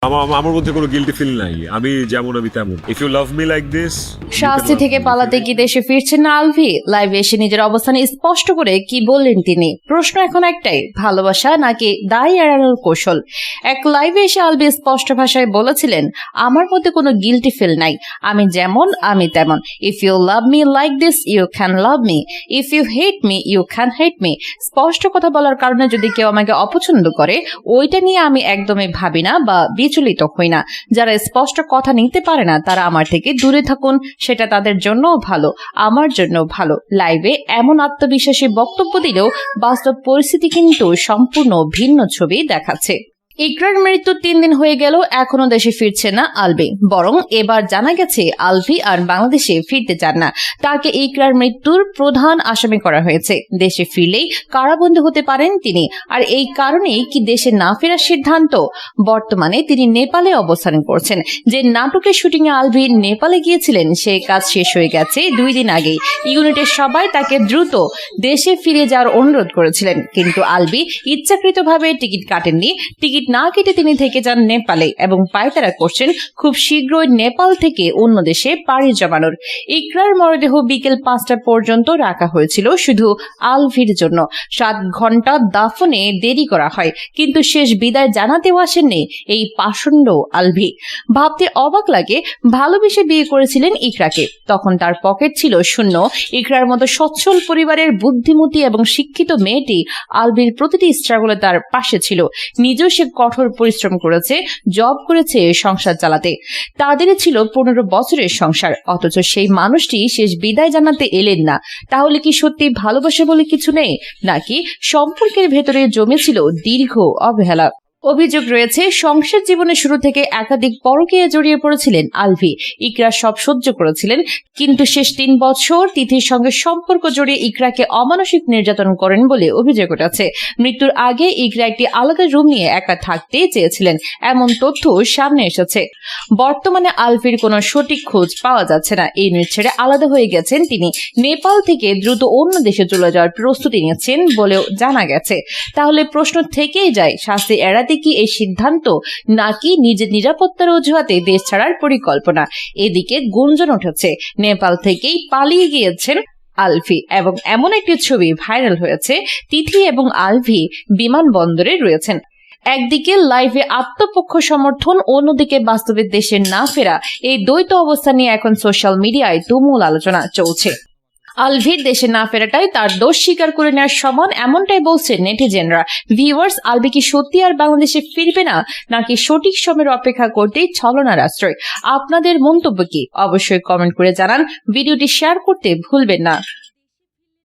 আমার মধ্যে কোনো গিল্টি ফিল নাই, আমি যেমন আমি তেমন। If you love me like this. শাস্তি থেকে পালাতে কি দেশে ফিরছেন না আলভি? লাইভে এসে নিজের অবস্থান স্পষ্ট করে কি বললেন তিনি? প্রশ্ন এখন একটাই, ভালোবাসা নাকি দায় এড়ানোর কৌশল? এক লাইভে এসে আলভি স্পষ্ট ভাষায় বলেছিলেন, আমার মধ্যে কোনো গিল্টি ফিল নাই, আমি যেমন আমি তেমন। If you love me like this you can love me, if you hate me you can hate me. স্পষ্ট কথা বলার কারণে যদি কেউ আমাকে অপছন্দ করে, ওইটা নিয়ে আমি একদমই ভাবি না বা বিচলিত হই না। যারা স্পষ্ট কথা নিতে পারে না তারা আমার থেকে দূরে থাকুন, সেটা তাদের জন্যও ভালো, আমার জন্য ভালো। লাইভে এমন আত্মবিশ্বাসী বক্তব্য দিলেও বাস্তব পরিস্থিতি কিন্তু সম্পূর্ণ ভিন্ন ছবি দেখাচ্ছে। ইকরার মৃত্যুর 3 দিন হয়ে গেল, এখনো দেশে ফিরছে না আলভি। বরং এবার জানা গেছে আলভি আর বাংলাদেশে ফিরতে চান না। তাকে ইকরার মৃত্যুর প্রধান আসামি করা হয়েছে। দেশে ফিরলেই কারাবন্দী হতে পারেন তিনি। আর এই কারণেই কি দেশে না ফেরার সিদ্ধান্ত? বর্তমানে তিনি নেপালে অবস্থান করছেন। যে নাটকের শুটিং এ আলভি নেপালে গিয়েছিলেন সেই কাজ শেষ হয়ে গেছে 2 দিন আগেই। ইউনিটের সবাই তাকে দ্রুত দেশে ফিরে যাওয়ার অনুরোধ করেছিলেন, কিন্তু আলভি ইচ্ছাকৃতভাবে টিকিট কাটেননি। টিকিট না কেটে তিনি থেকে যান নেপালে এবং পায়তারা করছেন খুব শীঘ্রই নেপাল থেকে অন্য দেশে পাড়ি জমানোর। ইকরার মরদেহ বিকেল 5টা পর্যন্ত রাখা হয়েছিল শুধু আলভির জন্য। 7 ঘন্টা দাফনে দেরি করা হয়, কিন্তু শেষ বিদায় জানাতেও আসেননি এই পাষণ্ড আলভি। ভাবতে অবাক লাগে, ভালোবেসে বিয়ে করেছিলেন ইকরাকে, তখন তার পকেট ছিল শূন্য। ইকরার মতো সচ্ছল পরিবারের বুদ্ধিমতী এবং শিক্ষিত মেয়েটি আলভির প্রতিটি স্ট্রাগলে তার পাশে ছিল। নিজেও সে কঠোর পরিশ্রম করেছে, জব করেছে সংসার চালাতে। তাদের ছিল 15 বছরের সংসার, অথচ সেই মানুষটি শেষ বিদায় জানাতে এলেন না। তাহলে কি সত্যি ভালোবাসা বলে কিছু নেই, নাকি সম্পর্কের ভেতরে জমেছিল দীর্ঘ অবহেলা? অভিযোগ রয়েছে সংসার জীবনের শুরু থেকে একাধিক পরকীয়া জড়িয়ে পড়েছিলেন আলভি। ইকরা সব সহ্য করেছিলেন, কিন্তু শেষ 3 বছর তিথির সঙ্গে সম্পর্ক জড়িয়ে ইকরাকে অমানসিক নির্যাতন করেন বলে অভিযোগ উঠেছে। মৃত্যুর আগে ইকরা একটি আলাদা রুম নিয়ে একা থাকতে চেয়েছিলেন, এমন তথ্য সামনে এসেছে। বর্তমানে আলভির কোনো সঠিক খোঁজ পাওয়া যাচ্ছে না। এই নিয়ে ছেড়ে আলাদা হয়ে গেছেন তিনি। নেপাল থেকে দ্রুত অন্য দেশে চলে যাওয়ার প্রস্তুতি নিচ্ছেন বলেও জানা গেছে। তাহলে প্রশ্ন থেকেই যায়, শাস্তি এড়াতে কি এই সিদ্ধান্ত, নাকি নিজের নিরাপত্তার অজুহাতে দেশ ছাড়ার পরিকল্পনা? এদিকে গুঞ্জন উঠেছে নেপাল থেকেই পালিয়ে গিয়েছেন আলভি, এবং এমন একটি ছবি ভাইরাল হয়েছে তিথি এবং আলভি বিমানবন্দরে রয়েছেন। একদিকে লাইভে আত্মপক্ষ সমর্থন, অন্যদিকে বাস্তবে দেশে না ফেরা। এই দ্বৈত অবস্থা নিয়ে এখন সোশ্যাল মিডিয়ায় তুমুল আলোচনা চলছে। আলভির দেশে না ফেরাটাই তার দোষ স্বীকার করে নেওয়ার সমান, এমনটাই বলছে নেটিজেনরা। ভিউয়ার্স, আলভি কি সত্যি আর বাংলাদেশে ফিরবে না, নাকি সঠিক সময়ের অপেক্ষা করতেই ছলনার আশ্রয়? আপনাদের মন্তব্য কি? অবশ্যই কমেন্ট করে জানান। ভিডিওটি শেয়ার করতে ভুলবেন না।